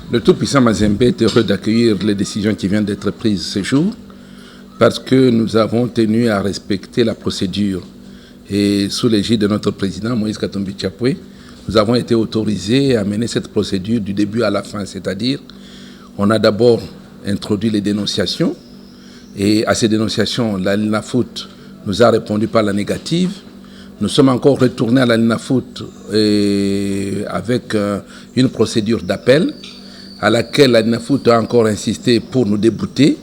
Le tout-puissant Mazembe est heureux d'accueillir les décisions qui viennent d'être prises ce jour parce que nous avons tenu à respecter la procédure. Et sous l'égide de notre président, Moïse Katumbi Tchapoué, nous avons été autorisés à mener cette procédure du début à la fin. C'est-à-dire, on a d'abord introduit les dénonciations et à ces dénonciations, la LINAFOOT nous a répondu par la négative. Nous sommes encore retournés à la LINAFOOT avec une procédure d'appel à laquelle la LINAFOOT a encore insisté pour nous débouter.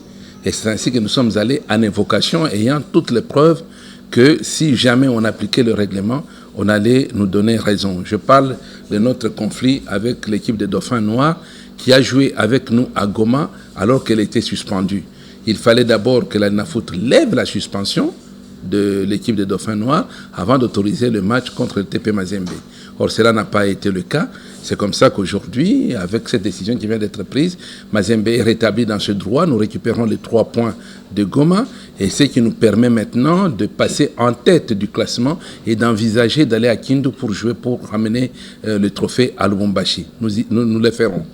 Et c'est ainsi que nous sommes allés en invocation, ayant toutes les preuves que si jamais on appliquait le règlement, on allait nous donner raison. Je parle de notre conflit avec l'équipe des Dauphins Noirs qui a joué avec nous à Goma alors qu'elle était suspendue. Il fallait d'abord que la LINAFOOT lève la suspension de l'équipe des Dauphins Noirs avant d'autoriser le match contre le TP Mazembe. Or, cela n'a pas été le cas. C'est comme ça qu'aujourd'hui, avec cette décision qui vient d'être prise, Mazembe est rétabli dans ce droit. Nous récupérons les 3 points de Goma et ce qui nous permet maintenant de passer en tête du classement et d'envisager d'aller à Kindu pour jouer, pour ramener le trophée à Lubumbashi. Nous le ferons.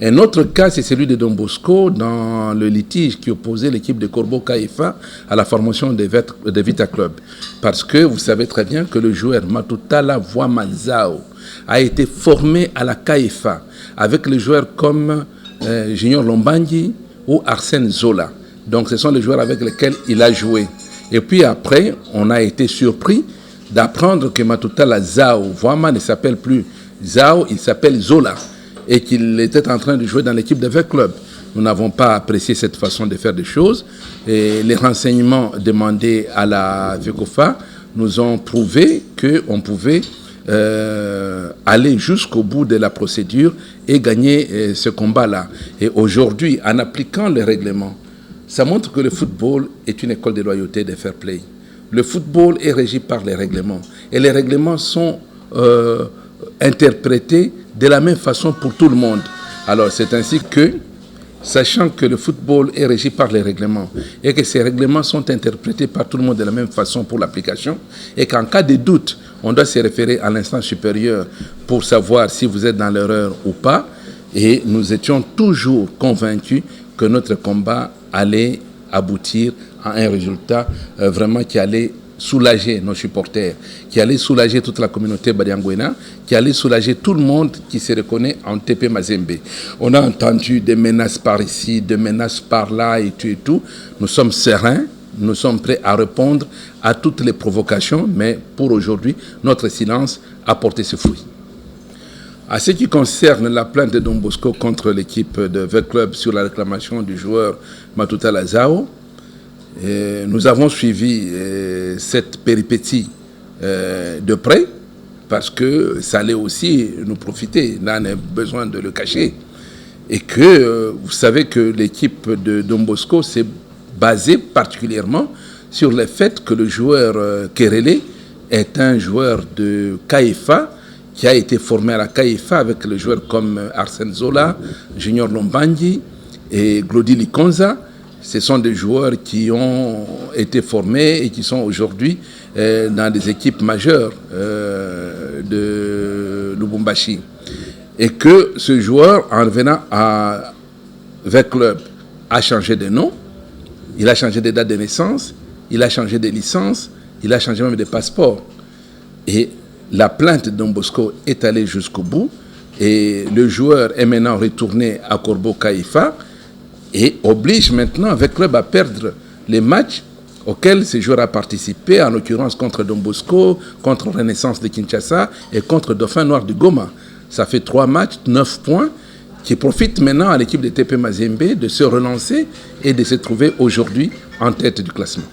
Un autre cas, c'est celui de Don Bosco dans le litige qui opposait l'équipe de Corbeau KFA à la formation de Vita Club. Parce que vous savez très bien que le joueur Matutala Voamazao a été formé à la KFA avec les joueurs comme Junior Lombangi ou Arsène Zola. Donc ce sont les joueurs avec lesquels il a joué. Et puis après, on a été surpris d'apprendre que Matutala Zao Voama ne s'appelle plus Zao, il s'appelle Zola, et qu'il était en train de jouer dans l'équipe de Vita Club. Nous n'avons pas apprécié cette façon de faire des choses. Et les renseignements demandés à la VECOFA nous ont prouvé qu'on pouvait aller jusqu'au bout de la procédure et gagner ce combat-là. Et aujourd'hui, en appliquant le règlement, ça montre que le football est une école de loyauté et de fair play. Le football est régi par les règlements. Et les règlements sont interprétés de la même façon pour tout le monde. Alors c'est ainsi que, sachant que le football est régi par les règlements et que ces règlements sont interprétés par tout le monde de la même façon pour l'application, et qu'en cas de doute, on doit se référer à l'instance supérieure pour savoir si vous êtes dans l'erreur ou pas, et nous étions toujours convaincus que notre combat allait aboutir à un résultat vraiment qui allait soulager nos supporters, qui allait soulager toute la communauté Badiangwena, qui allait soulager tout le monde qui se reconnaît en TP Mazembe. On a entendu des menaces par ici, des menaces par là et tout. Nous sommes sereins, nous sommes prêts à répondre à toutes les provocations, mais pour aujourd'hui, notre silence a porté ses fruits. À ce qui concerne la plainte de Don Bosco contre l'équipe de Vita Club sur la réclamation du joueur Matutala Zao, nous avons suivi cette péripétie de près parce que ça allait aussi nous profiter, là on a besoin de le cacher. Et que vous savez que l'équipe de Don Bosco s'est basée particulièrement sur le fait que le joueur Kerele est un joueur de KFA qui a été formé à la KFA avec les joueurs comme Arsène Zola, Junior Lombangi et Glody Likonza. Ce sont des joueurs qui ont été formés et qui sont aujourd'hui dans des équipes majeures de Lubumbashi. Et que ce joueur, en revenant à Vita Club, a changé de nom, il a changé de date de naissance, il a changé de licence, il a changé même de passeport. Et la plainte de Don Bosco est allée jusqu'au bout et le joueur est maintenant retourné à Corbeau KFA et oblige maintenant Vita Club à perdre les matchs auxquels ce joueur a participé, en l'occurrence contre Don Bosco, contre Renaissance de Kinshasa et contre Dauphin Noir de Goma. Ça fait 3 matchs, 9 points, qui profitent maintenant à l'équipe de TP Mazembe de se relancer et de se trouver aujourd'hui en tête du classement.